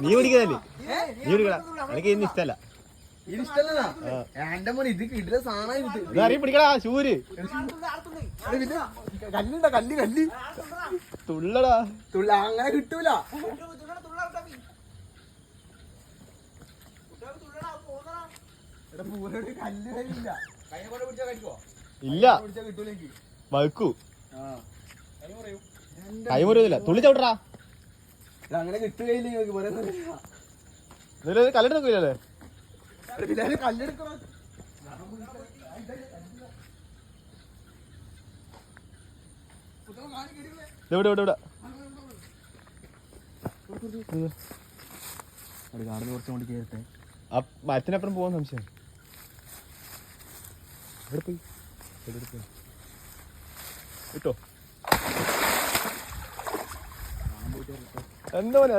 നീ പിടിക്കുന്നല്ലേ? നീ പിടിക്കടാ, എനിക്ക് ഇന്ന് ഇഷ്ടല്ല. പിടിക്കടാ ശൂര്. തുള്ളടാ അങ്ങനെ കിട്ടൂല. ഇല്ല വഴുക്കൂ. കൈമുറിയൊന്നുമില്ല. തുള്ളി ചവിട്ടറാ. അങ്ങനെ കിട്ടുകയില്ല. കല്ലെടുത്ത് നോക്കില്ലല്ലേ? കല്ലെടുക്കണം. ഇവിടെ ഇവിടെ ഇവിടെ കാണുന്ന കുറച്ചും കൂടി കേട്ടെ. ആ മരത്തിനപ്പുറം പോവാൻ സംശയം. എവിടെ പോയി? കിട്ടോ? എന്താ പോലെ